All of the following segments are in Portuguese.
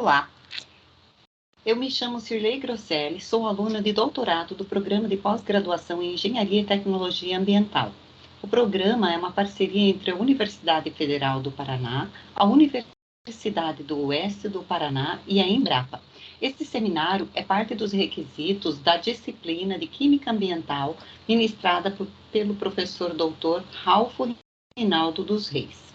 Olá, eu me chamo Cirlei Grosselli, sou aluna de doutorado do Programa de Pós-Graduação em Engenharia e Tecnologia Ambiental. O programa é uma parceria entre a Universidade Federal do Paraná, a Universidade do Oeste do Paraná e a Embrapa. Este seminário é parte dos requisitos da disciplina de Química Ambiental ministrada pelo professor Dr. Ralfo Rinaldo dos Reis.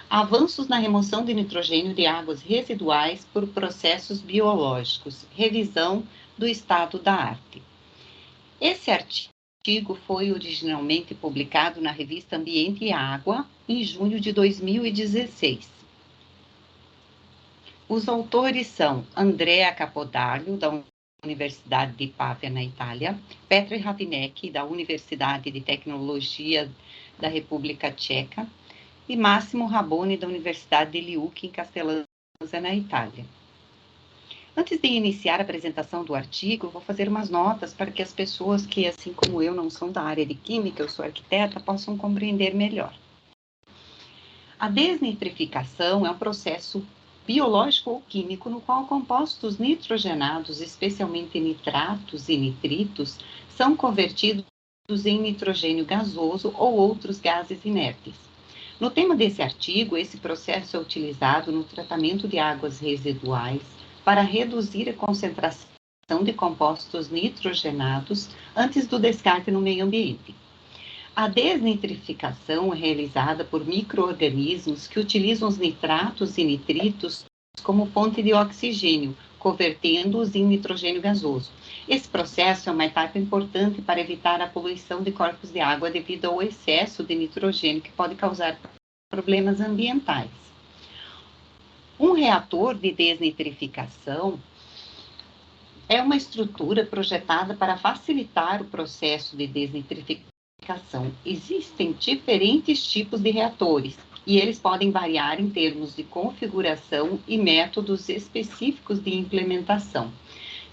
Avanços na remoção de nitrogênio de águas residuais por processos biológicos. Revisão do estado da arte. Esse artigo foi originalmente publicado na revista Ambiente e Água, em junho de 2016. Os autores são Andrea Capodaglio, da Universidade de Pavia, na Itália, Petr Havínek, da Universidade de Tecnologia da República Tcheca, e Massimo Raboni, da Universidade de Liuc, em Castellanza, na Itália. Antes de iniciar a apresentação do artigo, vou fazer umas notas para que as pessoas que, assim como eu, não são da área de química, eu sou arquiteta, possam compreender melhor. A desnitrificação é um processo biológico ou químico no qual compostos nitrogenados, especialmente nitratos e nitritos, são convertidos em nitrogênio gasoso ou outros gases inertes. No tema desse artigo, esse processo é utilizado no tratamento de águas residuais para reduzir a concentração de compostos nitrogenados antes do descarte no meio ambiente. A desnitrificação é realizada por micro-organismos que utilizam os nitratos e nitritos como fonte de oxigênio, convertendo-os em nitrogênio gasoso. Esse processo é uma etapa importante para evitar a poluição de corpos de água devido ao excesso de nitrogênio que pode causar problemas ambientais. Um reator de desnitrificação é uma estrutura projetada para facilitar o processo de desnitrificação. Existem diferentes tipos de reatores e eles podem variar em termos de configuração e métodos específicos de implementação.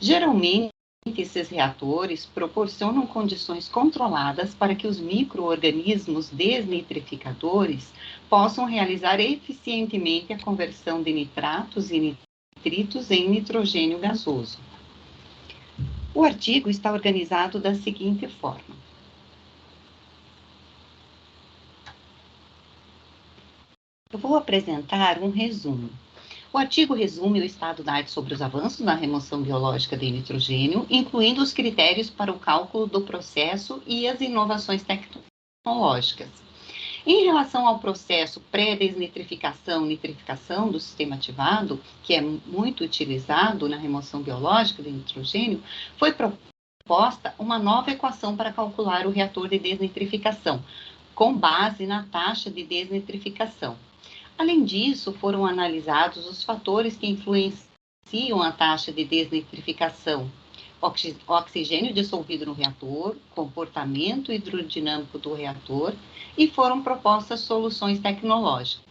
Geralmente, esses reatores proporcionam condições controladas para que os micro-organismos desnitrificadores possam realizar eficientemente a conversão de nitratos e nitritos em nitrogênio gasoso. O artigo está organizado da seguinte forma. Eu vou apresentar um resumo. O artigo resume o estado da arte sobre os avanços na remoção biológica de nitrogênio, incluindo os critérios para o cálculo do processo e as inovações tecnológicas. Em relação ao processo pré-desnitrificação, do sistema ativado, que é muito utilizado na remoção biológica de nitrogênio, foi proposta uma nova equação para calcular o reator de desnitrificação, com base na taxa de desnitrificação. Além disso, foram analisados os fatores que influenciam a taxa de desnitrificação, oxigênio dissolvido no reator, comportamento hidrodinâmico do reator, e foram propostas soluções tecnológicas.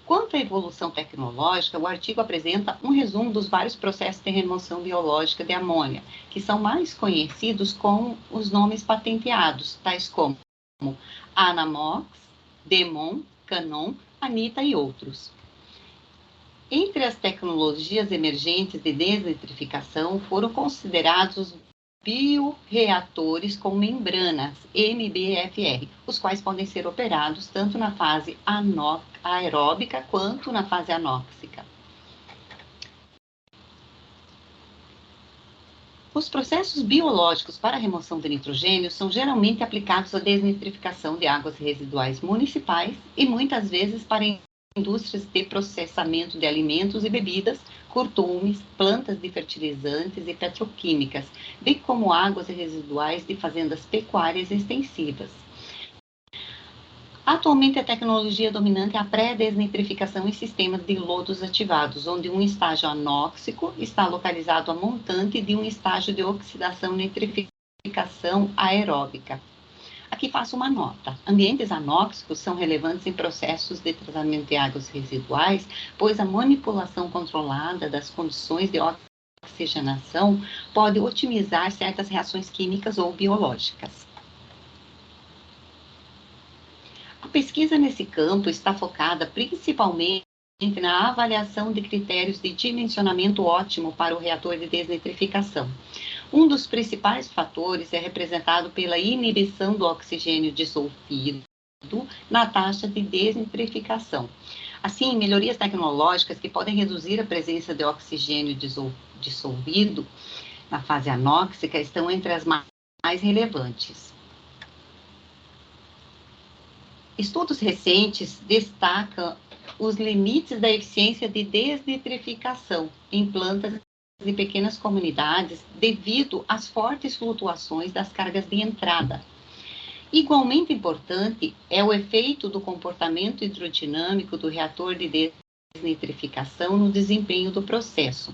Quanto à evolução tecnológica, o artigo apresenta um resumo dos vários processos de remoção biológica de amônia, que são mais conhecidos com os nomes patenteados, tais como Anamox, Demon, Canon, Anita e outros. Entre as tecnologias emergentes de desnitrificação foram considerados os bioreatores com membranas, MBFR, os quais podem ser operados tanto na fase aeróbica quanto na fase anóxica. Os processos biológicos para a remoção de nitrogênio são geralmente aplicados à desnitrificação de águas residuais municipais e muitas vezes para indústrias de processamento de alimentos e bebidas, curtumes, plantas de fertilizantes e petroquímicas, bem como águas residuais de fazendas pecuárias extensivas. Atualmente, a tecnologia dominante é a pré-desnitrificação em sistemas de lodos ativados, onde um estágio anóxico está localizado a montante de um estágio de oxidação-nitrificação aeróbica. Aqui faço uma nota. Ambientes anóxicos são relevantes em processos de tratamento de águas residuais, pois a manipulação controlada das condições de oxigenação pode otimizar certas reações químicas ou biológicas. A pesquisa nesse campo está focada principalmente na avaliação de critérios de dimensionamento ótimo para o reator de desnitrificação. Um dos principais fatores é representado pela inibição do oxigênio dissolvido na taxa de desnitrificação. Assim, melhorias tecnológicas que podem reduzir a presença de oxigênio dissolvido na fase anóxica estão entre as mais relevantes. Estudos recentes destacam os limites da eficiência de desnitrificação em plantas de pequenas comunidades devido às fortes flutuações das cargas de entrada. Igualmente importante é o efeito do comportamento hidrodinâmico do reator de desnitrificação no desempenho do processo.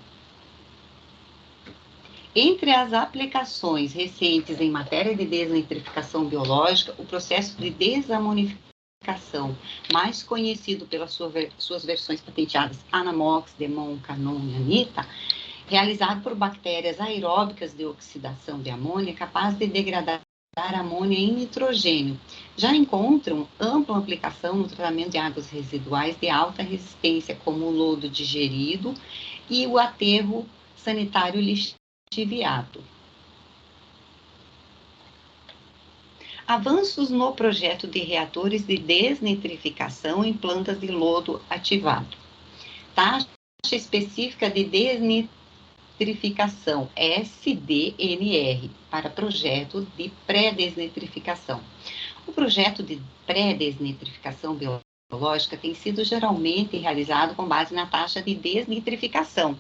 Entre as aplicações recentes em matéria de desnitrificação biológica, o processo de desamonificação, mais conhecido pelas suas versões patenteadas Anamox, Demon, Canon e Anita, realizado por bactérias aeróbicas de oxidação de amônia, capaz de degradar amônia em nitrogênio, já encontram ampla aplicação no tratamento de águas residuais de alta resistência, como o lodo digerido e o aterro sanitário lixiviado. Avanços no projeto de reatores de desnitrificação em plantas de lodo ativado. Taxa específica de desnitrificação, SDNR, para projeto de pré-desnitrificação. O projeto de pré-desnitrificação biológica tem sido geralmente realizado com base na taxa de desnitrificação,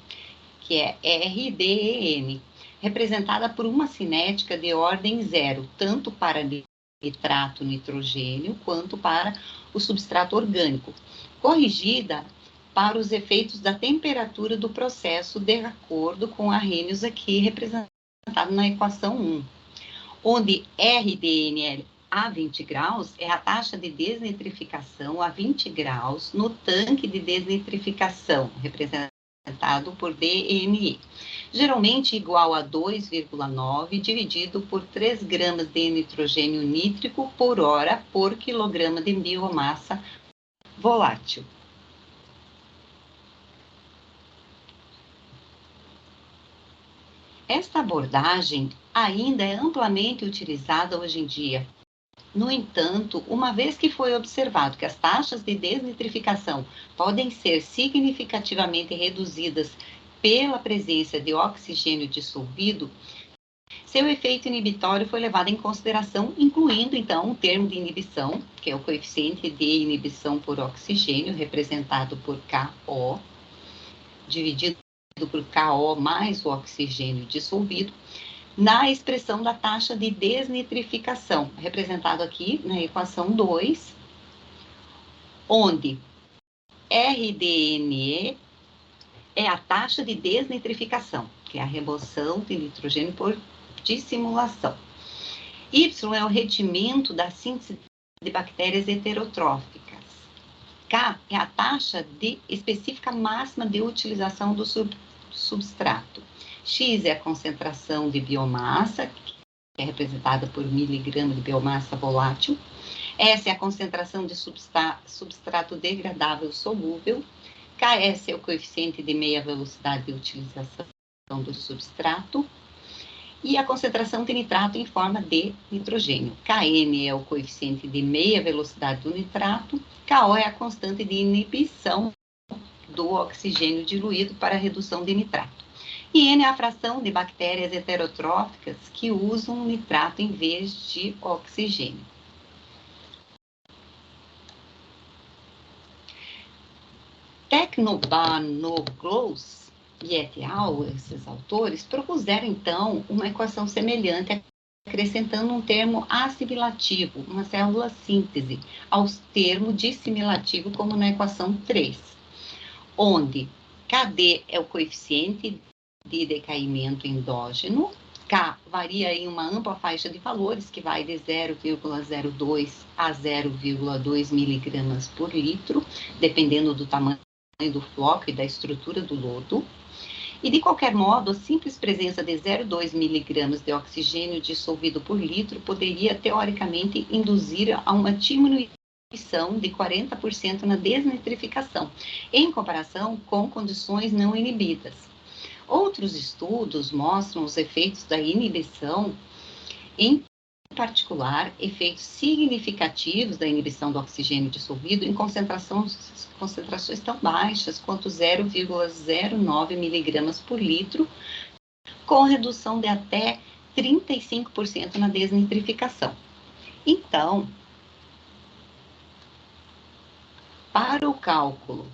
que é RDEN, representada por uma cinética de ordem zero, tanto para nitrato nitrogênio quanto para o substrato orgânico, corrigida para os efeitos da temperatura do processo, de acordo com Arrhenius aqui representado na equação 1, onde RDNL a 20 graus é a taxa de desnitrificação a 20 graus no tanque de desnitrificação, representado por DNE, geralmente igual a 2,9 dividido por 3 gramas de nitrogênio nítrico por hora por quilograma de biomassa volátil. Esta abordagem ainda é amplamente utilizada hoje em dia. No entanto, uma vez que foi observado que as taxas de desnitrificação podem ser significativamente reduzidas pela presença de oxigênio dissolvido, seu efeito inibitório foi levado em consideração, incluindo, então, o termo de inibição, que é o coeficiente de inibição por oxigênio, representado por KO, dividido por KO mais o oxigênio dissolvido, na expressão da taxa de desnitrificação, representado aqui na equação 2, onde RDNE é a taxa de desnitrificação, que é a remoção de nitrogênio por dissimulação. Y é o rendimento da síntese de bactérias heterotróficas. K é a taxa específica máxima de utilização do substrato. X é a concentração de biomassa, que é representada por miligrama de biomassa volátil. S é a concentração de substrato degradável solúvel. Ks é o coeficiente de meia velocidade de utilização do substrato. E a concentração de nitrato em forma de nitrogênio. Kn é o coeficiente de meia velocidade do nitrato. Ko é a constante de inibição do oxigênio diluído para a redução de nitrato. E N é a fração de bactérias heterotróficas que usam nitrato em vez de oxigênio. Teknobanoglos e et al., esses autores, propuseram, então, uma equação semelhante, acrescentando um termo assimilativo, uma célula síntese, ao termo dissimilativo, como na equação 3, onde KD é o coeficiente de decaimento endógeno, K varia em uma ampla faixa de valores, que vai de 0,02 a 0,2 miligramas por litro, dependendo do tamanho do floco e da estrutura do lodo. E, de qualquer modo, a simples presença de 0,2 miligramas de oxigênio dissolvido por litro poderia, teoricamente, induzir a uma diminuição diminuição de 40% na desnitrificação, em comparação com condições não inibidas. Outros estudos mostram os efeitos da inibição, em particular, efeitos significativos da inibição do oxigênio dissolvido em concentrações tão baixas quanto 0,09 miligramas por litro, com redução de até 35% na desnitrificação. Então, para o cálculo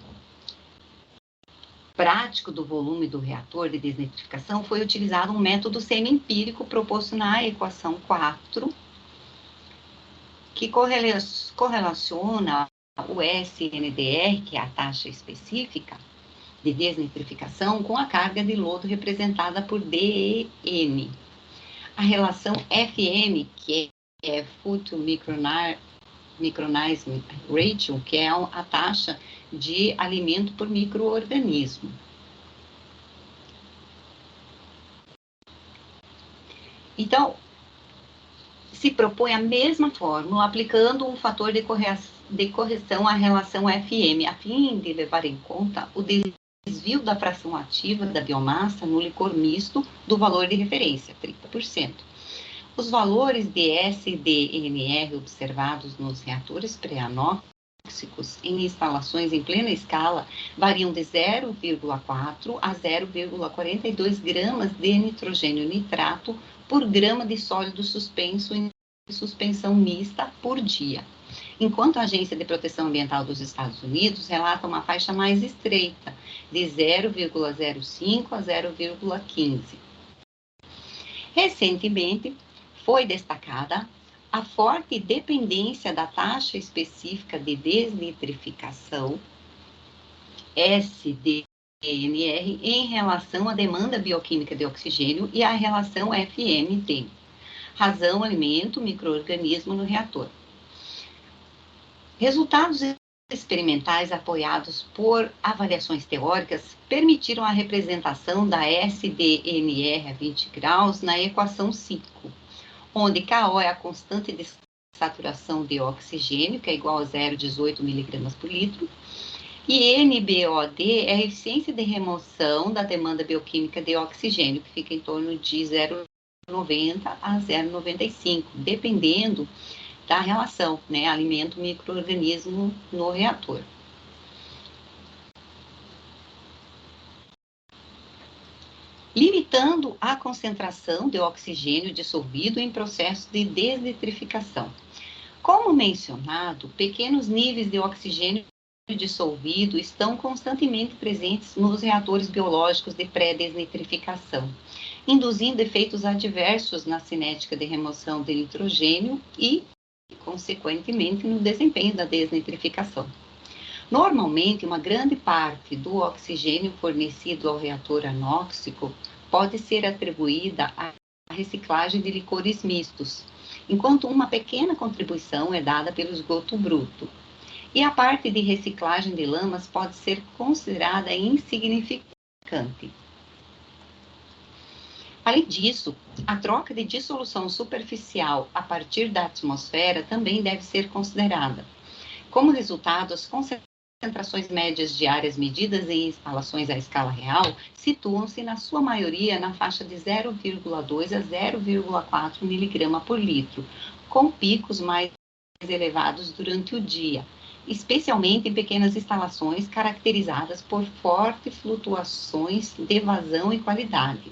prático do volume do reator de desnitrificação, foi utilizado um método semi-empírico proposto na equação 4, que correlaciona o SNDR, que é a taxa específica de desnitrificação, com a carga de lodo representada por DEN. A relação FM, que é Food to Micronizing Ratio, que é a taxa de alimento por micro-organismo. Então, se propõe a mesma fórmula, aplicando um fator de correção à relação FM, a fim de levar em conta o desvio da fração ativa da biomassa no licor misto do valor de referência, 30%. Os valores de SDNR observados nos reatores pré-anóxicos em instalações em plena escala variam de 0,4 a 0,42 gramas de nitrogênio nitrato por grama de sólido suspenso em suspensão mista por dia, enquanto a Agência de Proteção Ambiental dos Estados Unidos relata uma faixa mais estreita, de 0,05 a 0,15. Recentemente, foi destacada a forte dependência da taxa específica de desnitrificação, SDNR, em relação à demanda bioquímica de oxigênio e à relação FMT, razão, alimento, micro-organismo no reator. Resultados experimentais apoiados por avaliações teóricas permitiram a representação da SDNR a 20 graus na equação 5, onde KO é a constante de saturação de oxigênio, que é igual a 0,18 miligramas por litro, e NBOD é a eficiência de remoção da demanda bioquímica de oxigênio, que fica em torno de 0,90 a 0,95, dependendo da relação, né, alimento-micro-organismo no reator. Limitando a concentração de oxigênio dissolvido em processo de desnitrificação. Como mencionado, pequenos níveis de oxigênio dissolvido estão constantemente presentes nos reatores biológicos de pré-desnitrificação, induzindo efeitos adversos na cinética de remoção de nitrogênio e, consequentemente, no desempenho da desnitrificação. Normalmente, uma grande parte do oxigênio fornecido ao reator anóxico pode ser atribuída à reciclagem de licores mistos, enquanto uma pequena contribuição é dada pelo esgoto bruto. E a parte de reciclagem de lamas pode ser considerada insignificante. Além disso, a troca de dissolução superficial a partir da atmosfera também deve ser considerada. Como resultado, as concentrações médias diárias medidas em instalações à escala real situam-se, na sua maioria, na faixa de 0,2 a 0,4 miligrama por litro, com picos mais elevados durante o dia, especialmente em pequenas instalações caracterizadas por fortes flutuações de vazão e qualidade.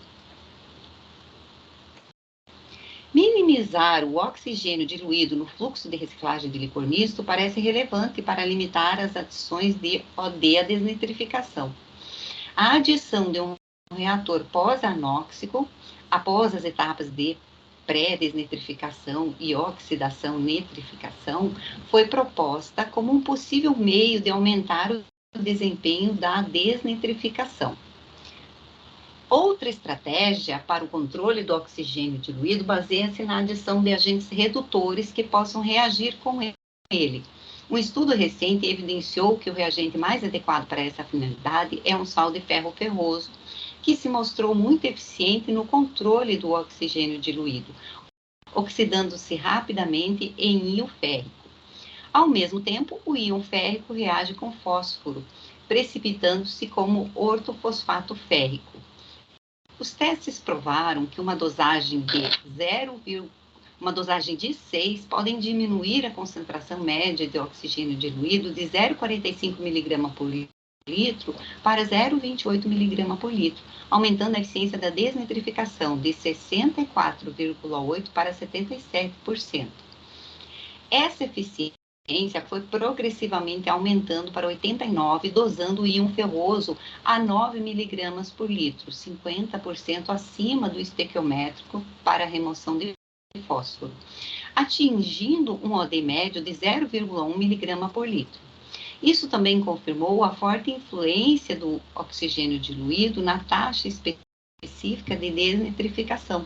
Minimizar o oxigênio diluído no fluxo de reciclagem de licor misto parece relevante para limitar as adições de OD à desnitrificação. A adição de um reator pós-anóxico, após as etapas de pré-desnitrificação e oxidação-nitrificação, foi proposta como um possível meio de aumentar o desempenho da desnitrificação. Outra estratégia para o controle do oxigênio diluído baseia-se na adição de agentes redutores que possam reagir com ele. Um estudo recente evidenciou que o reagente mais adequado para essa finalidade é um sal de ferro ferroso, que se mostrou muito eficiente no controle do oxigênio diluído, oxidando-se rapidamente em íon férrico. Ao mesmo tempo, o íon férrico reage com fósforo, precipitando-se como ortofosfato férrico. Os testes provaram que uma dosagem de 6 podem diminuir a concentração média de oxigênio diluído de 0,45 mg por litro para 0,28 mg por litro, aumentando a eficiência da desnitrificação de 64,8% para 77%. Essa eficiência foi progressivamente aumentando para 89, dosando o íon ferroso a 9 mg por litro, 50% acima do estequiométrico para a remoção de fósforo, atingindo um OD médio de 0,1 mg por litro. Isso também confirmou a forte influência do oxigênio diluído na taxa específica de desnitrificação,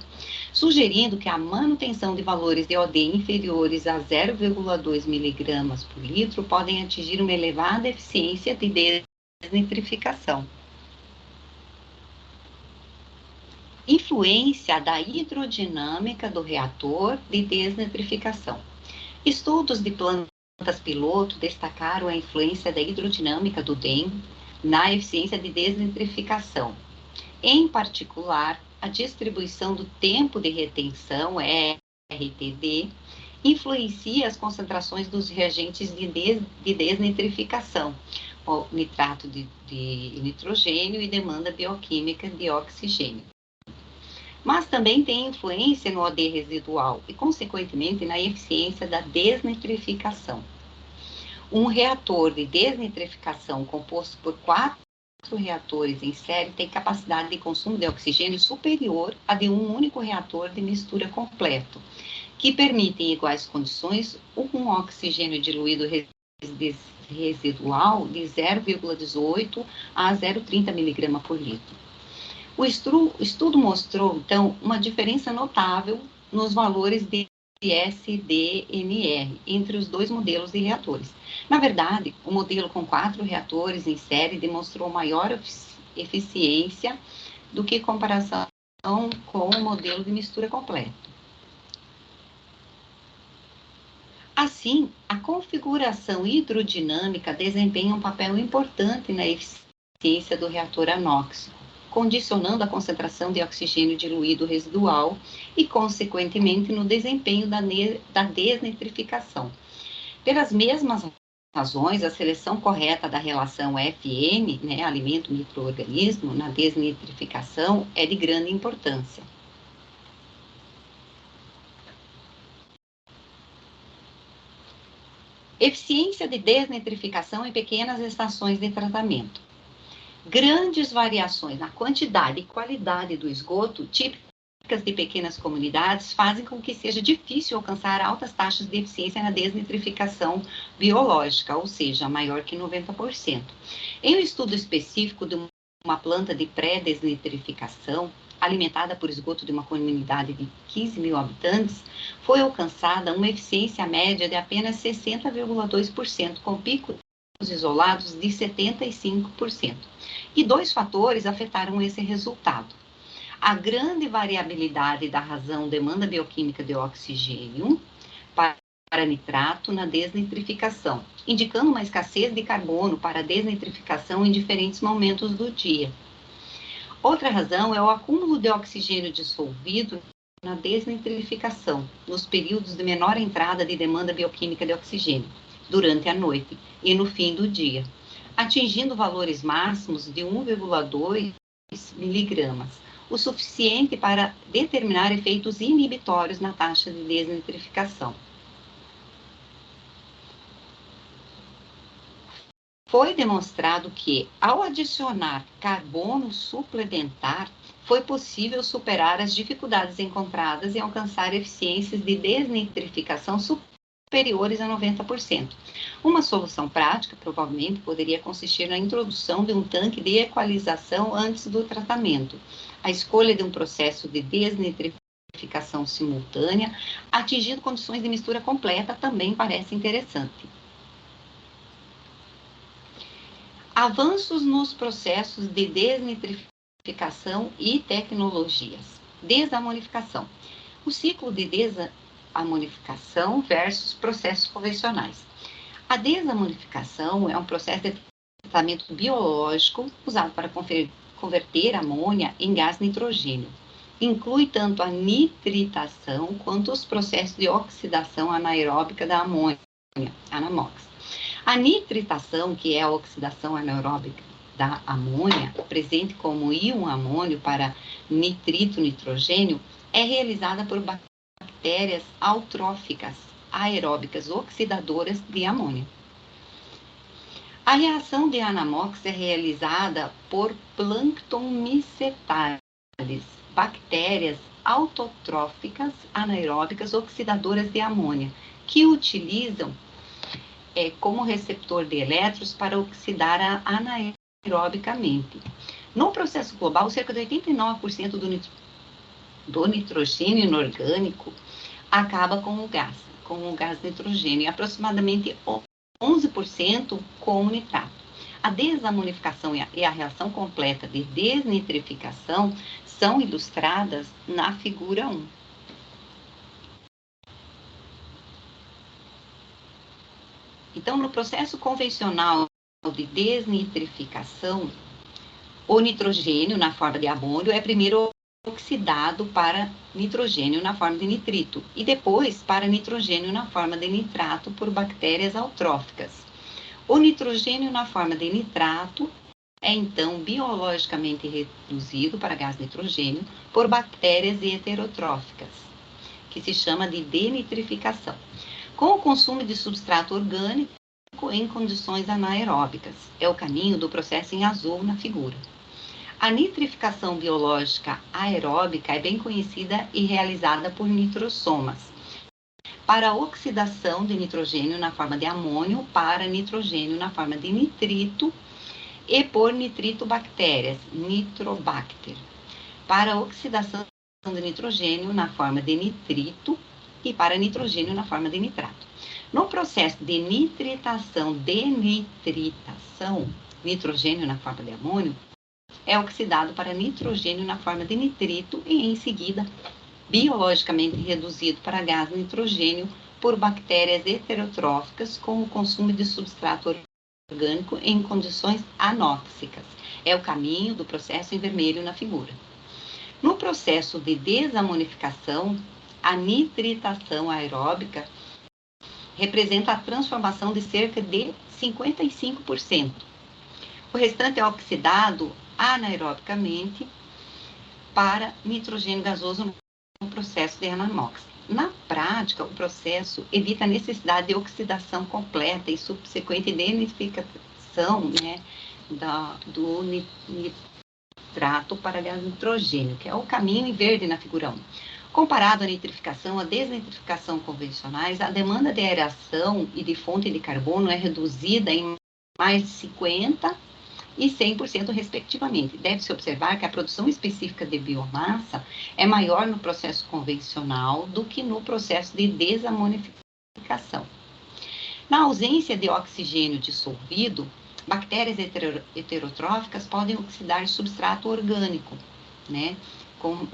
sugerindo que a manutenção de valores de OD inferiores a 0,2 mg por litro podem atingir uma elevada eficiência de desnitrificação. Influência da hidrodinâmica do reator de desnitrificação. Estudos de plantas piloto destacaram a influência da hidrodinâmica do DEM na eficiência de desnitrificação. Em particular, a distribuição do tempo de retenção, RTD, influencia as concentrações dos reagentes de desnitrificação, o nitrato de nitrogênio e demanda bioquímica de oxigênio. Mas também tem influência no OD residual e, consequentemente, na eficiência da desnitrificação. Um reator de desnitrificação composto por 4 reatores em série tem capacidade de consumo de oxigênio superior à de um único reator de mistura completo, que permite, em iguais condições, um oxigênio diluído residual de 0,18 a 0,30 mg por litro. O estudo mostrou, então, uma diferença notável nos valores de SDNR entre os dois modelos de reatores. Na verdade, o modelo com 4 reatores em série demonstrou maior eficiência do que em comparação com o modelo de mistura completa. Assim, a configuração hidrodinâmica desempenha um papel importante na eficiência do reator anóxico, condicionando a concentração de oxigênio diluído residual e, consequentemente, no desempenho da desnitrificação. Pelas mesmas razões, a seleção correta da relação FN, alimento-microorganismo, na desnitrificação é de grande importância. Eficiência de desnitrificação em pequenas estações de tratamento. Grandes variações na quantidade e qualidade do esgoto, típicas de pequenas comunidades, fazem com que seja difícil alcançar altas taxas de eficiência na desnitrificação biológica, ou seja, maior que 90%. Em um estudo específico de uma planta de pré-desnitrificação, alimentada por esgoto de uma comunidade de 15 mil habitantes, foi alcançada uma eficiência média de apenas 60,2%, com picos isolados de 75%. E 2 fatores afetaram esse resultado: a grande variabilidade da razão demanda bioquímica de oxigênio para nitrato na desnitrificação, indicando uma escassez de carbono para a desnitrificação em diferentes momentos do dia. Outra razão é o acúmulo de oxigênio dissolvido na desnitrificação, nos períodos de menor entrada de demanda bioquímica de oxigênio, durante a noite e no fim do dia, atingindo valores máximos de 1,2 miligramas, o suficiente para determinar efeitos inibitórios na taxa de desnitrificação. Foi demonstrado que, ao adicionar carbono suplementar, foi possível superar as dificuldades encontradas em alcançar eficiências de desnitrificação superiores a 90%. Uma solução prática, provavelmente, poderia consistir na introdução de um tanque de equalização antes do tratamento. A escolha de um processo de desnitrificação simultânea, atingindo condições de mistura completa, também parece interessante. Avanços nos processos de desnitrificação e tecnologias. Desamonificação. O ciclo de desamonificação versus processos convencionais. A desamonificação é um processo de tratamento biológico usado para converter amônia em gás nitrogênio. Inclui tanto a nitritação quanto os processos de oxidação anaeróbica da amônia, ANAMOX. A nitritação, que é a oxidação anaeróbica da amônia, presente como íon amônio para nitrito nitrogênio, é realizada por bactérias autróficas aeróbicas oxidadoras de amônia. A reação de ANAMOX é realizada por plâncton micetáris, bactérias autotróficas anaeróbicas oxidadoras de amônia, que utilizam como receptor de elétrons para oxidar anaerobicamente. No processo global, cerca de 89% do nitrogênio inorgânico acaba com o gás nitrogênio, e aproximadamente 11% com o nitrato. A desamonificação e a reação completa de desnitrificação são ilustradas na figura 1. Então, no processo convencional de desnitrificação, o nitrogênio na forma de amônio é primeiro oxidado para nitrogênio na forma de nitrito e depois para nitrogênio na forma de nitrato por bactérias autróficas. O nitrogênio na forma de nitrato é então biologicamente reduzido para gás nitrogênio por bactérias heterotróficas, que se chama de denitrificação, com o consumo de substrato orgânico em condições anaeróbicas. É o caminho do processo em azul na figura. A nitrificação biológica aeróbica é bem conhecida e realizada por nitrossomas, para a oxidação de nitrogênio na forma de amônio para nitrogênio na forma de nitrito e por nitritobactérias, Nitrobacter, para a oxidação de nitrogênio na forma de nitrito e para nitrogênio na forma de nitrato. No processo de nitritação, nitrogênio na forma de amônio é oxidado para nitrogênio na forma de nitrito e, em seguida, biologicamente reduzido para gás nitrogênio por bactérias heterotróficas com o consumo de substrato orgânico em condições anóxicas. É o caminho do processo em vermelho na figura. No processo de desamonificação, a nitritação aeróbica representa a transformação de cerca de 55%. O restante é oxidado anaerobicamente para nitrogênio gasoso no processo de ANAMOX. Na prática, o processo evita a necessidade de oxidação completa e subsequente denitrificação, do nitrato para gás nitrogênio, que é o caminho em verde na figura 1. Comparado à nitrificação, a desnitrificação convencionais, a demanda de aeração e de fonte de carbono é reduzida em mais de 50% e 100% respectivamente. Deve-se observar que a produção específica de biomassa é maior no processo convencional do que no processo de desamonificação. Na ausência de oxigênio dissolvido, bactérias heterotróficas podem oxidar substrato orgânico,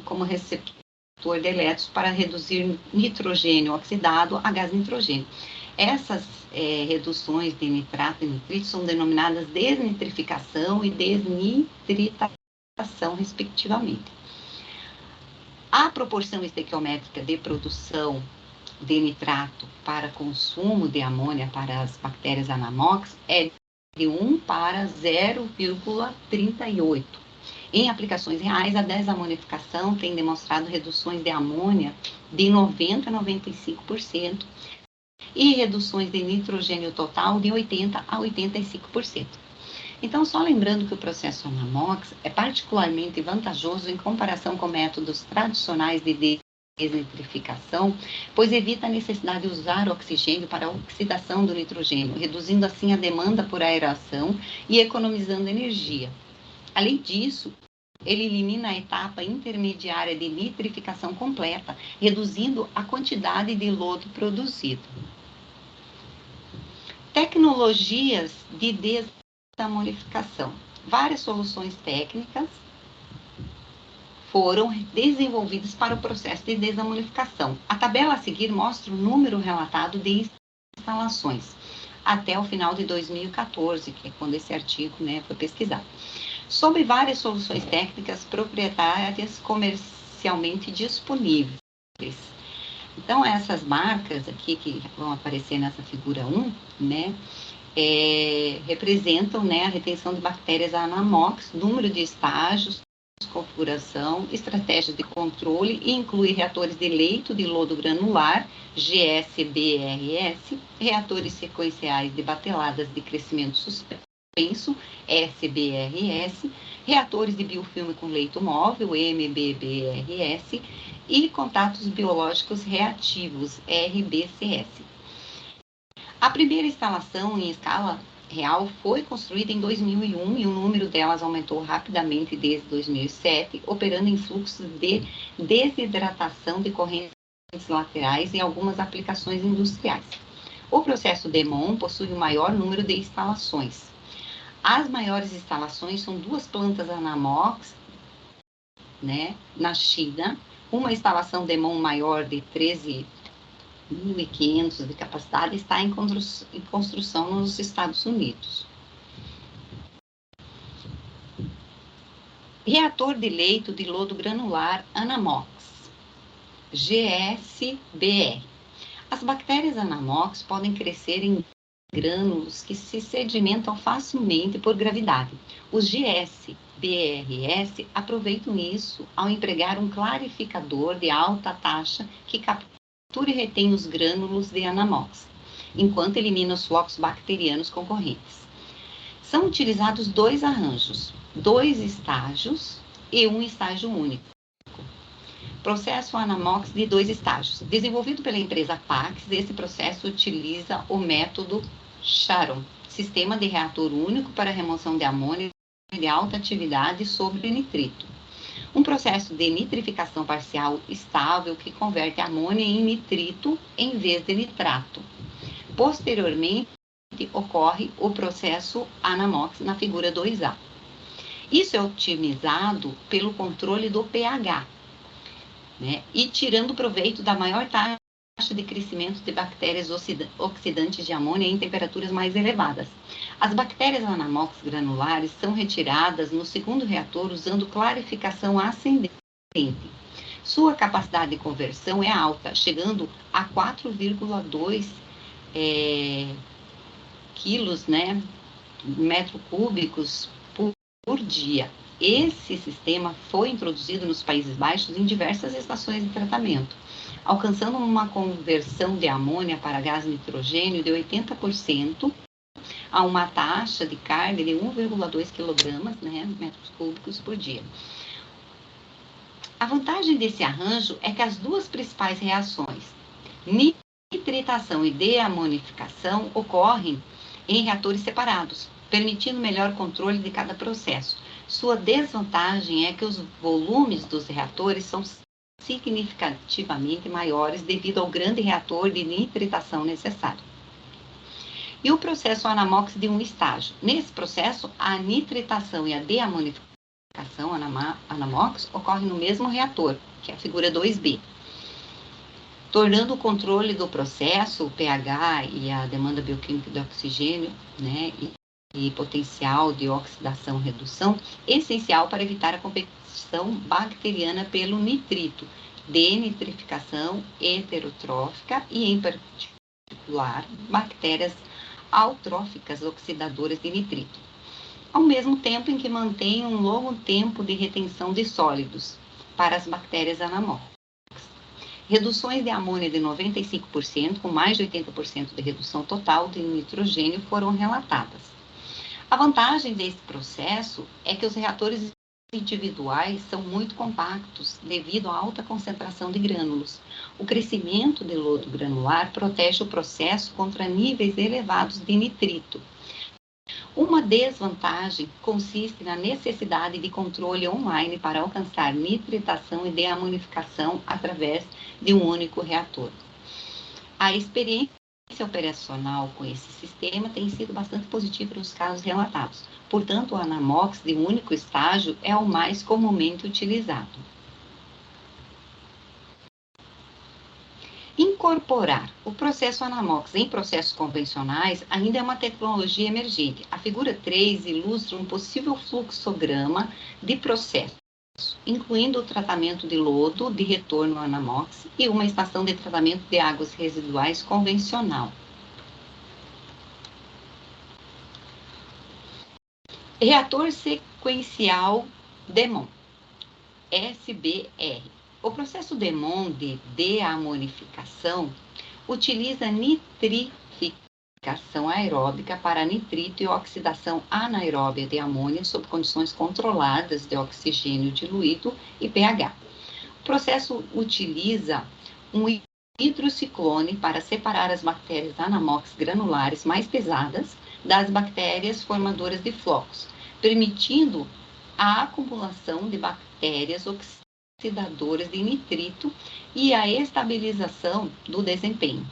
como receptor de elétrons para reduzir nitrogênio oxidado a gás nitrogênio. Essas reduções de nitrato e nitrito são denominadas desnitrificação e desnitritação, respectivamente. A proporção estequiométrica de produção de nitrato para consumo de amônia para as bactérias ANAMOX é de 1 para 0,38. Em aplicações reais, a desamonificação tem demonstrado reduções de amônia de 90% a 95%, e reduções de nitrogênio total de 80% a 85%. Então, só lembrando que o processo ANAMOX é particularmente vantajoso em comparação com métodos tradicionais de desnitrificação, pois evita a necessidade de usar oxigênio para a oxidação do nitrogênio, reduzindo assim a demanda por aeração e economizando energia. Além disso, ele elimina a etapa intermediária de nitrificação completa, reduzindo a quantidade de lodo produzido. Tecnologias de desamonificação. Várias soluções técnicas foram desenvolvidas para o processo de desamonificação. A tabela a seguir mostra o número relatado de instalações. até o final de 2014, que é quando esse artigo, né, foi pesquisado, sobre várias soluções técnicas proprietárias comercialmente disponíveis. Então, essas marcas aqui que vão aparecer nessa figura 1, né, representam, né, a retenção de bactérias Anamox, número de estágios, configuração, estratégias de controle e inclui reatores de leito de lodo granular, GSBRS, reatores sequenciais de bateladas de crescimento suspenso, SBRS, reatores de biofilme com leito móvel, MBBRS, e contatos biológicos reativos, RBCS. A primeira instalação em escala real foi construída em 2001 e o número delas aumentou rapidamente desde 2007, operando em fluxos de desidratação de correntes laterais em algumas aplicações industriais. O processo DEMON possui o maior número de instalações. As maiores instalações são 2 plantas Anamox, né, na China, uma instalação DEMON maior de 13.500 de capacidade está em construção nos Estados Unidos. Reator de leito de lodo granular Anamox, GSBR. As bactérias Anamox podem crescer em grânulos que se sedimentam facilmente por gravidade. Os GSBRS aproveitam isso ao empregar um clarificador de alta taxa que captura e retém os grânulos de Anamox, enquanto elimina os flocos bacterianos concorrentes. São utilizados 2 arranjos, 2 estágios e um estágio único. Processo Anamox de 2 estágios. Desenvolvido pela empresa Pax, esse processo utiliza o método Sharon, sistema de reator único para remoção de amônia de alta atividade sobre nitrito. Um processo de nitrificação parcial estável que converte amônia em nitrito em vez de nitrato. Posteriormente, ocorre o processo Anamox na figura 2A. Isso é otimizado pelo controle do pH, né, e tirando proveito da maior taxa de crescimento de bactérias oxidantes de amônia em temperaturas mais elevadas. As bactérias Anamox granulares são retiradas no segundo reator usando clarificação ascendente. Sua capacidade de conversão é alta, chegando a 4,2 quilos, né, metros cúbicos por dia. Esse sistema foi introduzido nos Países Baixos em diversas estações de tratamento, alcançando uma conversão de amônia para gás nitrogênio de 80%, a uma taxa de carga de 1,2 kg, né, metros cúbicos por dia. A vantagem desse arranjo é que as 2 principais reações, nitritação e deamonificação, ocorrem em reatores separados, permitindo melhor controle de cada processo. Sua desvantagem é que os volumes dos reatores são significativamente maiores devido ao grande reator de nitritação necessário. E o processo Anamox de 1 estágio. Nesse processo, a nitritação e a deamonificação Anamox ocorrem no mesmo reator, que é a figura 2B, tornando o controle do processo, o pH e a demanda bioquímica de oxigênio, né, e potencial de oxidação-redução, essencial para evitar a competição bacteriana pelo nitrito, denitrificação heterotrófica e, em particular, bactérias autróficas oxidadoras de nitrito, ao mesmo tempo em que mantém um longo tempo de retenção de sólidos para as bactérias Anamox. Reduções de amônia de 95%, com mais de 80% de redução total de nitrogênio foram relatadas. A vantagem desse processo é que os reatores individuais são muito compactos devido à alta concentração de grânulos. O crescimento de lodo granular protege o processo contra níveis elevados de nitrito. Uma desvantagem consiste na necessidade de controle online para alcançar nitritação e deamonificação através de um único reator. A experiência operacional com esse sistema tem sido bastante positiva nos casos relatados. Portanto, o Anamox de único estágio é o mais comumente utilizado. Incorporar o processo Anamox em processos convencionais ainda é uma tecnologia emergente. A figura 3 ilustra um possível fluxograma de processo, incluindo o tratamento de lodo de retorno Anamox e uma estação de tratamento de águas residuais convencional. Reator sequencial DEMON, SBR. O processo DEMON de deamonificação utiliza nitrificação aeróbica para nitrito e oxidação anaeróbia de amônia sob condições controladas de oxigênio diluído e pH. O processo utiliza um hidrociclone para separar as bactérias Anamox granulares mais pesadas das bactérias formadoras de flocos, permitindo a acumulação de bactérias oxidadoras de nitrito e a estabilização do desempenho.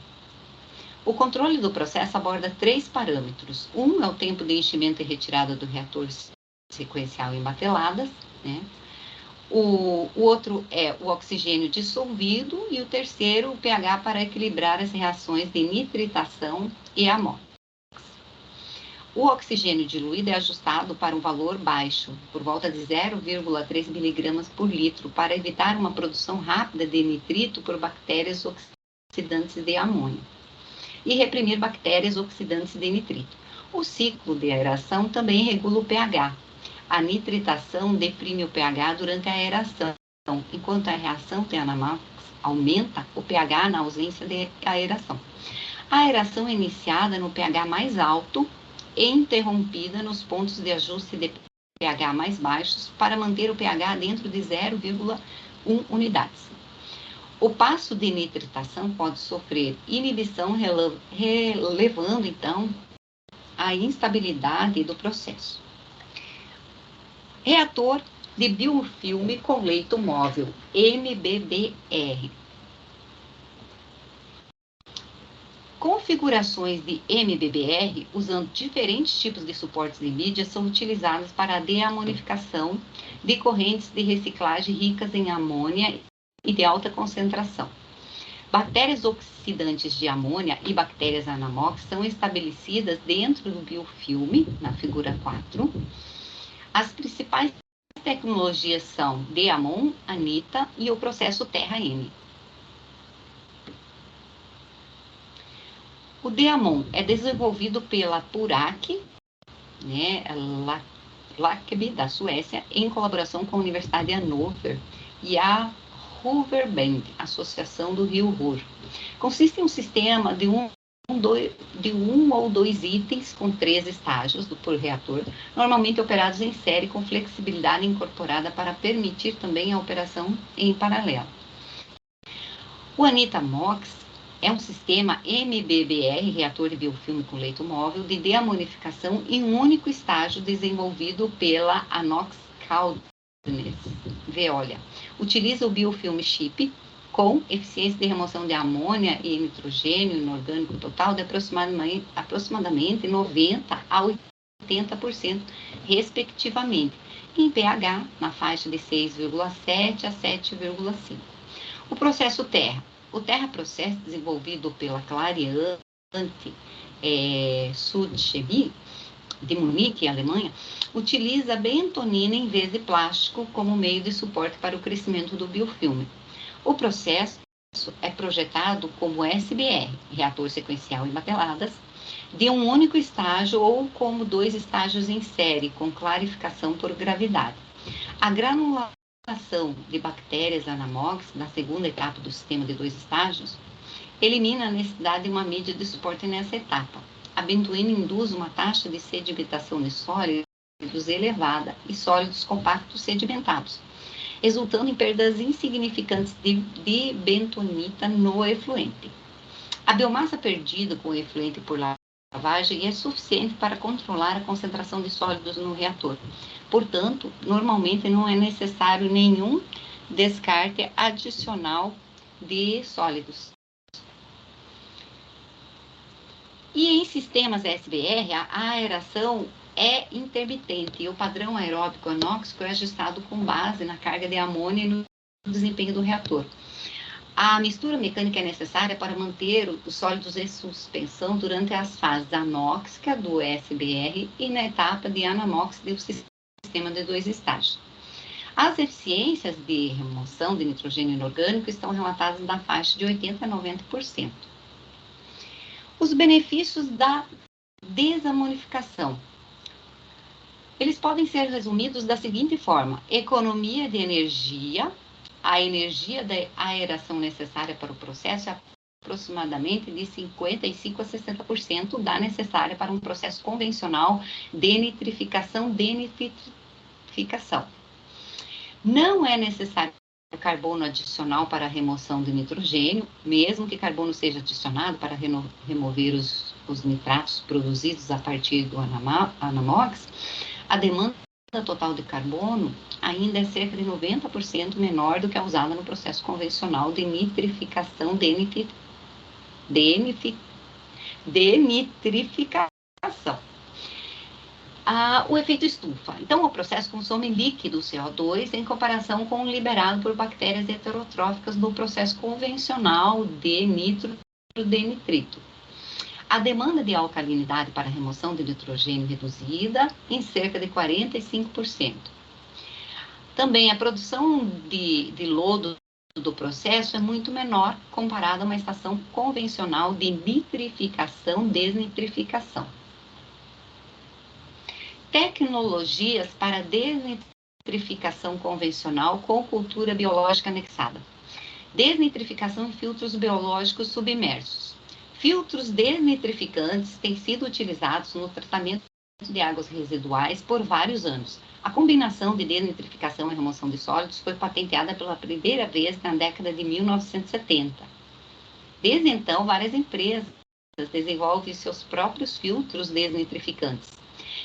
O controle do processo aborda 3 parâmetros. Um é o tempo de enchimento e retirada do reator sequencial em bateladas, né? O outro é o oxigênio dissolvido e o terceiro, o pH para equilibrar as reações de nitritação e amônia. O oxigênio diluído é ajustado para um valor baixo, por volta de 0,3 mg por litro, para evitar uma produção rápida de nitrito por bactérias oxidantes de amônia e reprimir bactérias oxidantes de nitrito. O ciclo de aeração também regula o pH. A nitritação deprime o pH durante a aeração, enquanto a reação de Anamox aumenta o pH na ausência de aeração. A aeração é iniciada no pH mais alto e interrompida nos pontos de ajuste de pH mais baixos para manter o pH dentro de 0,1 unidades. O passo de nitritação pode sofrer inibição, relevando, então, a instabilidade do processo. Reator de biofilme com leito móvel, MBBR. Configurações de MBBR, usando diferentes tipos de suportes de mídia, são utilizadas para a deamonificação de correntes de reciclagem ricas em amônia e de alta concentração. Bactérias oxidantes de amônia e bactérias Anamox são estabelecidas dentro do biofilme, na figura 4. As principais tecnologias são DEAMON, ANITA e o processo Terra-M. O DEAMON é desenvolvido pela Purac, né, LACB, da Suécia, em colaboração com a Universidade de Hannover e a Hooverband, Associação do Rio Ruhr. Consiste em um sistema de um ou dois itens com 3 estágios por reator, normalmente operados em série com flexibilidade incorporada para permitir também a operação em paralelo. O ANITA-MOX é um sistema MBBR, reator de biofilme com leito móvel, de deamonificação em um único estágio desenvolvido pela Anox Caldnes, Veolia. Utiliza o biofilme chip com eficiência de remoção de amônia e nitrogênio inorgânico total de aproximadamente 90% a 80%, respectivamente, em pH na faixa de 6,7 a 7,5. O processo Terra. O Terra Process, desenvolvido pela Clariant Südchemie, de Munique, Alemanha, utiliza bentonina em vez de plástico como meio de suporte para o crescimento do biofilme. O processo é projetado como SBR, reator sequencial em bateladas, de um único estágio ou como 2 estágios em série, com clarificação por gravidade. A granulação de bactérias Anamox, na segunda etapa do sistema de 2 estágios, elimina a necessidade de uma mídia de suporte nessa etapa. A bentonina induz uma taxa de sedimentação de sólidos elevada e sólidos compactos sedimentados, resultando em perdas insignificantes de bentonita no efluente. A biomassa perdida com o efluente por lavagem é suficiente para controlar a concentração de sólidos no reator. Portanto, normalmente não é necessário nenhum descarte adicional de sólidos. E em sistemas SBR, a aeração é intermitente e o padrão aeróbico anóxico é ajustado com base na carga de amônia e no desempenho do reator. A mistura mecânica é necessária para manter os sólidos em suspensão durante as fases anóxica do SBR e na etapa de anamóxica do sistema de 2 estágios. As eficiências de remoção de nitrogênio inorgânico estão relatadas na faixa de 80% a 90%. Os benefícios da desamonificação. Eles podem ser resumidos da seguinte forma: economia de energia. A energia da aeração necessária para o processo é aproximadamente de 55% a 60% da necessária para um processo convencional de nitrificação. Não é necessário carbono adicional para a remoção de nitrogênio, mesmo que carbono seja adicionado para remover os nitratos produzidos a partir do anamóx, a demanda total de carbono ainda é cerca de 90% menor do que a usada no processo convencional de nitrificação, o efeito estufa. Então, o processo consome líquido CO2 em comparação com o liberado por bactérias heterotróficas no processo convencional de nitrito. A demanda de alcalinidade para a remoção de nitrogênio reduzida em cerca de 45%. Também a produção de lodo do processo é muito menor comparado a uma estação convencional de desnitrificação. Tecnologias para desnitrificação convencional com cultura biológica anexada. Desnitrificação em filtros biológicos submersos. Filtros desnitrificantes têm sido utilizados no tratamento de águas residuais por vários anos. A combinação de desnitrificação e remoção de sólidos foi patenteada pela primeira vez na década de 1970. Desde então, várias empresas desenvolvem seus próprios filtros desnitrificantes.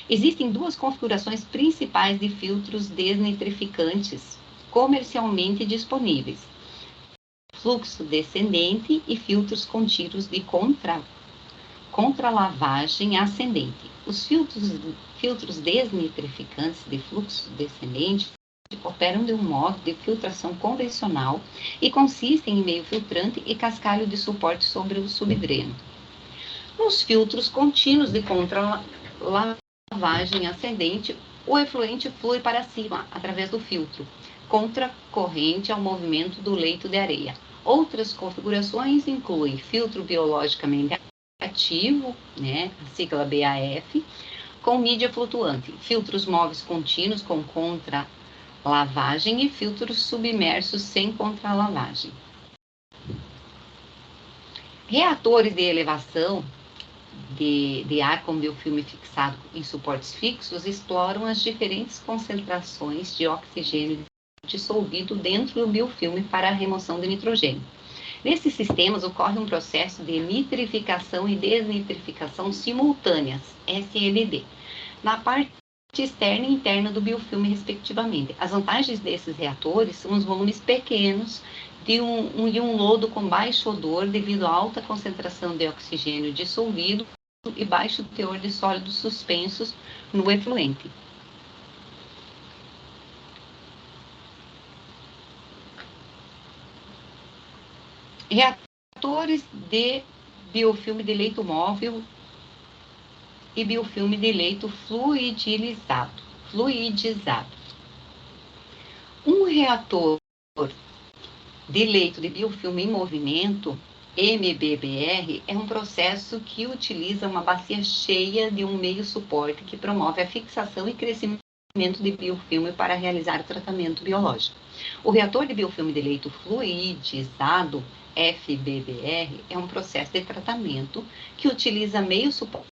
Existem duas configurações principais de filtros desnitrificantes comercialmente disponíveis: fluxo descendente e filtros contínuos de contralavagem ascendente. Os filtros desnitrificantes de fluxo descendente operam de um modo de filtração convencional e consistem em meio filtrante e cascalho de suporte sobre o subdreno. Nos filtros contínuos de contralavagem ascendente, o efluente flui para cima através do filtro, contracorrente ao movimento do leito de areia. Outras configurações incluem filtro biologicamente ativo, a sigla BAF, com mídia flutuante, filtros móveis contínuos com contralavagem e filtros submersos sem contralavagem. Reatores de elevação de ar com biofilme fixado em suportes fixos exploram as diferentes concentrações de oxigênio dissolvido dentro do biofilme para a remoção de nitrogênio. Nesses sistemas ocorre um processo de nitrificação e desnitrificação simultâneas, SND, na parte externa e interna do biofilme, respectivamente. As vantagens desses reatores são os volumes pequenos de um lodo com baixo odor devido à alta concentração de oxigênio dissolvido e baixo teor de sólidos suspensos no efluente. Reatores de biofilme de leito móvel e biofilme de leito fluidizado. Um reator de leito de biofilme em movimento, MBBR, é um processo que utiliza uma bacia cheia de um meio suporte que promove a fixação e crescimento de biofilme para realizar o tratamento biológico. O reator de biofilme de leito fluidizado, FBBR, é um processo de tratamento que utiliza meio suporte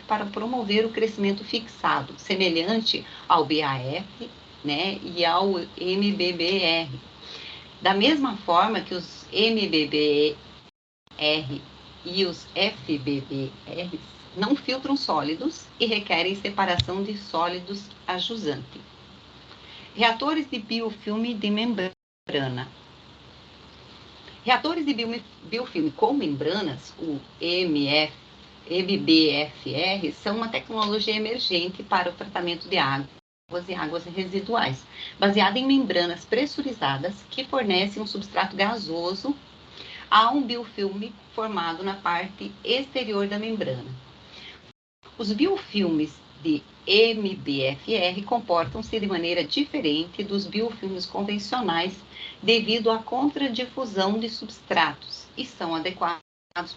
para promover o crescimento fixado, semelhante ao BAF, e ao MBBR. Da mesma forma que os MBBR e os FBBR não filtram sólidos e requerem separação de sólidos a jusante. Reatores de biofilme de membrana. Reatores de biofilme com membranas, o MBFR, são uma tecnologia emergente para o tratamento de águas e águas residuais, baseada em membranas pressurizadas que fornecem um substrato gasoso há um biofilme formado na parte exterior da membrana. Os biofilmes de MBFR comportam-se de maneira diferente dos biofilmes convencionais devido à contradifusão de substratos e são adequados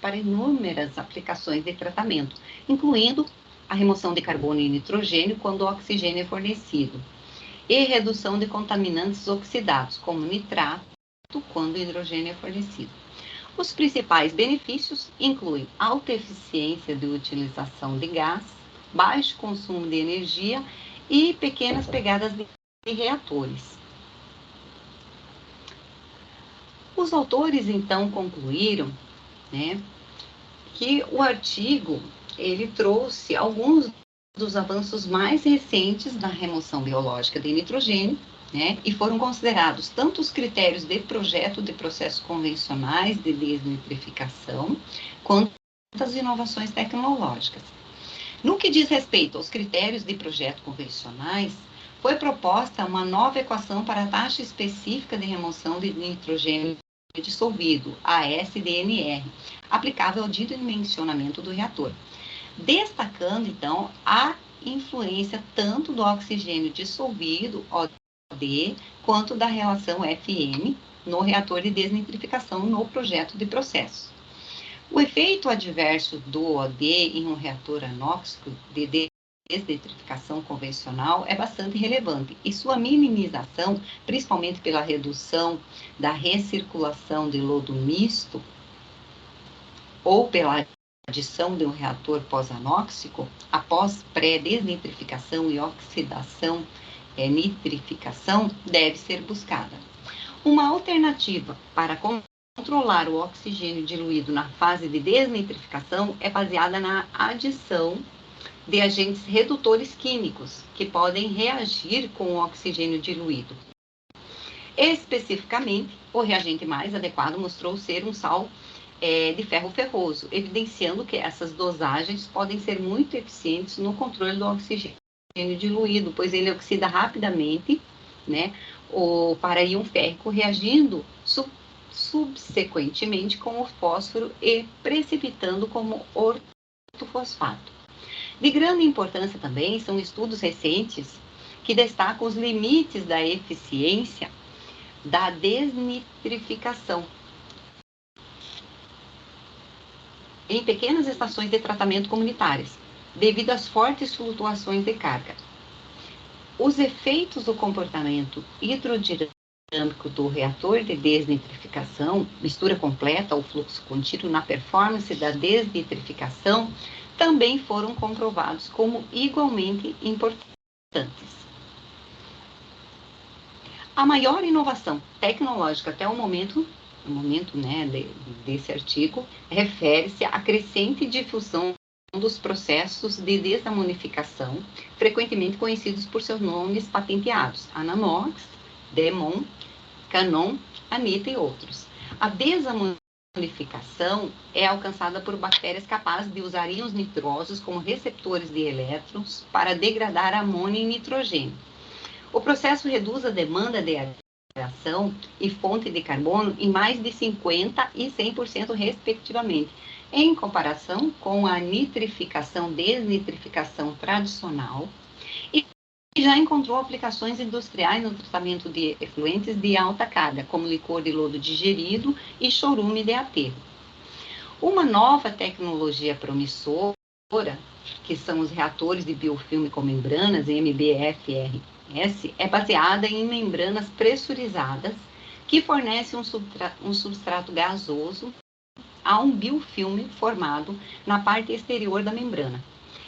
para inúmeras aplicações de tratamento, incluindo a remoção de carbono e nitrogênio quando o oxigênio é fornecido, e redução de contaminantes oxidados, como nitrato, quando o hidrogênio é fornecido. Os principais benefícios incluem alta eficiência de utilização de gás, baixo consumo de energia e pequenas pegadas de reatores. Os autores, então, concluíram, né, que o artigo ele trouxe alguns dos avanços mais recentes da remoção biológica de nitrogênio, né, e foram considerados tanto os critérios de projeto de processos convencionais de desnitrificação, quanto as inovações tecnológicas. No que diz respeito aos critérios de projeto convencionais, foi proposta uma nova equação para a taxa específica de remoção de nitrogênio dissolvido, a SDNR, aplicável ao dimensionamento do reator, destacando, então, a influência tanto do oxigênio dissolvido, OD, quanto da relação FM no reator de desnitrificação no projeto de processo. O efeito adverso do OD em um reator anóxico de desnitrificação convencional é bastante relevante e sua minimização, principalmente pela redução da recirculação de lodo misto ou pela adição de um reator pós-anóxico, após pré-desnitrificação e oxidação, nitrificação, deve ser buscada. Uma alternativa para controlar o oxigênio diluído na fase de desnitrificação é baseada na adição de agentes redutores químicos, que podem reagir com o oxigênio diluído. Especificamente, o reagente mais adequado mostrou ser um sal de ferro ferroso, evidenciando que essas dosagens podem ser muito eficientes no controle do oxigênio diluído, pois ele oxida rapidamente, né, o para íon férrico, reagindo subsequentemente com o fósforo e precipitando como ortofosfato. De grande importância também são estudos recentes que destacam os limites da eficiência da desnitrificação em pequenas estações de tratamento comunitárias, devido às fortes flutuações de carga. Os efeitos do comportamento hidrodinâmico do reator de desnitrificação, mistura completa ou fluxo contínuo na performance da desnitrificação, também foram comprovados como igualmente importantes. A maior inovação tecnológica até o momento, desse artigo, refere-se à crescente difusão dos processos de desamonificação, frequentemente conhecidos por seus nomes patenteados, Ananox, Demon, Canon, Anita e outros. A desamonificação é alcançada por bactérias capazes de usar íons nitrosos como receptores de elétrons para degradar amônio e nitrogênio. O processo reduz a demanda de aeração e fonte de carbono em mais de 50% e 100% respectivamente, em comparação com a desnitrificação tradicional, e já encontrou aplicações industriais no tratamento de efluentes de alta carga, como licor de lodo digerido e chorume de aterro. Uma nova tecnologia promissora, que são os reatores de biofilme com membranas, MBFRS, é baseada em membranas pressurizadas que fornecem um substrato gasoso a um biofilme formado na parte exterior da membrana.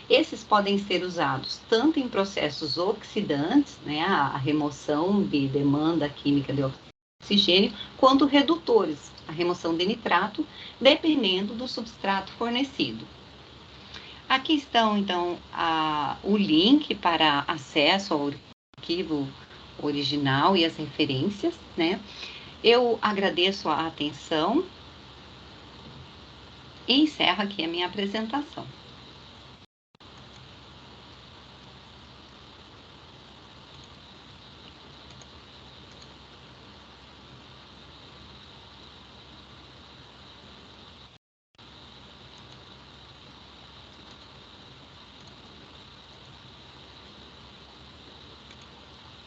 Esses podem ser usados tanto em processos oxidantes, né, a remoção de demanda química de oxigênio, quanto redutores, a remoção de nitrato, dependendo do substrato fornecido. Aqui estão, então, o link para acesso ao arquivo original e as referências, né? Eu agradeço a atenção e encerro aqui a minha apresentação.